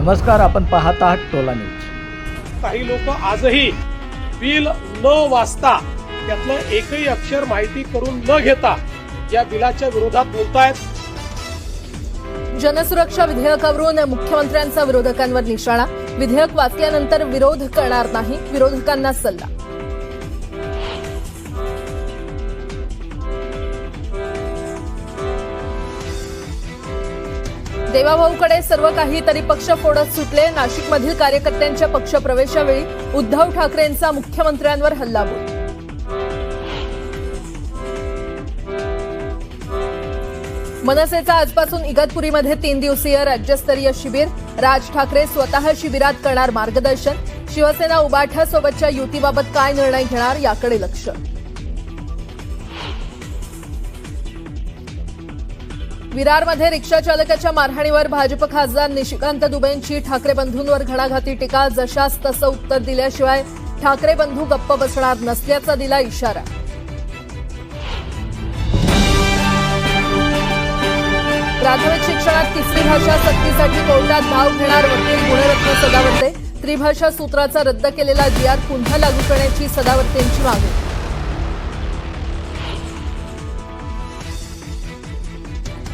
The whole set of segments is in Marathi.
नमस्कार, आपण पाहत आहात टोला न्यूज। काही लोक आजही बिल न वाचता त्यातलं एकही अक्षर माहिती करून न घेता या बिलाच्या विरोधात बोलतायत। जनसुरक्षा विधेयकावरून मुख्यमंत्र्यांचा विरोधकांवर निशाणा। विधेयक वाचल्यानंतर विरोध करणार नाही, विरोधकांना सल्ला। देवाभाऊकडे सर्व काही तरी पक्ष फोडत सुटले। नाशिकमधील कार्यकर्त्यांच्या पक्षप्रवेशावेळी उद्धव ठाकरेंचा मुख्यमंत्र्यांवर हल्लाबोल। मनसेचा आजपासून इगतपुरीमध्ये 3 दिवसीय राज्यस्तरीय शिबिर। राज ठाकरे स्वतः शिबिरात करणार मार्गदर्शन। शिवसेना उबाठासोबतच्या युतीबाबत काय निर्णय घेणार याकडे लक्ष। विरारमध्ये रिक्षा चालकाच्या मारहाणीवर भाजप खासदार निशिकांत दुबेंची ठाकरे बंधूंवर घणाघाती टीका। जशास तसं उत्तर दिल्याशिवाय ठाकरे बंधू गप्प बसणार नसल्याचा दिला इशारा। प्राथमिक शिक्षणात तिसरी भाषा सक्तीसाठी कोर्टात धाव घेणार वकील गुणरत्न सदावर्ते। त्रिभाषा सूत्राचा रद्द केलेला जी.आर. पुन्हा लागू करण्याची सदावर्तेंची मागणी।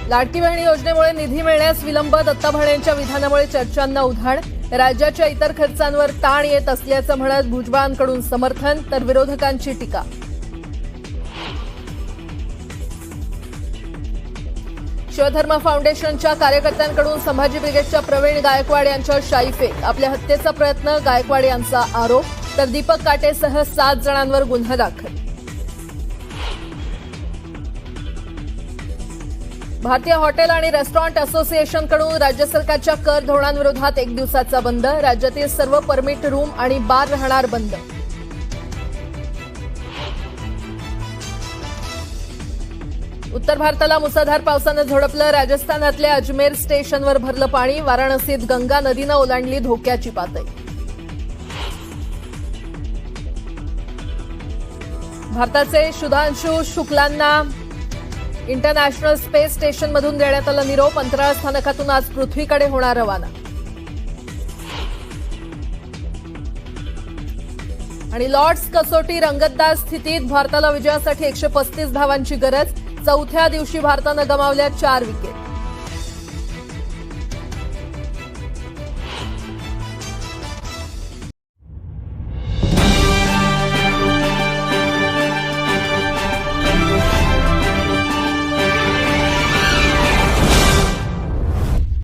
लाडकी बहीण योजनेमुळे निधी मिळण्यास विलंब। दत्ता भरणेंच्या विधानामुळे चर्चांना उधाण। राज्याच्या इतर खर्चांवर ताण येत असल्याचं म्हणत भुजबळांकडून समर्थन, तर विरोधकांची टीका। शिवधर्म फाउंडेशनच्या कार्यकर्त्यांकडून संभाजी ब्रिगेडच्या प्रवीण गायकवाड यांच्यावर शाईफेक। आपल्या हत्येचा प्रयत्न, गायकवाड यांचा आरोप, तर दीपक काटेसह 7 जणांवर गुन्हा दाखल। भारतीय हॉटेल आणि रेस्टॉरंट असोसिएशनकडून राज्य सरकारच्या कर धोरणांविरोधात 1 दिवसाचा बंद। राज्यातील सर्व परमिट रूम आणि बार राहणार बंद। उत्तर भारताला मुसळधार पावसानं झोडपलं। राजस्थानातल्या अजमेर स्टेशनवर भरलं पाणी। वाराणसीत गंगा नदीनं ओलांडली धोक्याची पातळी। भारताचे सुधांशु शुक्लांना इंटरनॅशनल स्पेस स्टेशनमधून देण्यात आला निरोप। अंतराळ स्थानकातून आज पृथ्वीकडे होणार रवाना। आणि लॉर्ड्स कसोटी रंगतदार स्थितीत, भारताला विजयासाठी 135 धावांची गरज। चौथ्या दिवशी भारतानं गमावल्या 4 विकेट।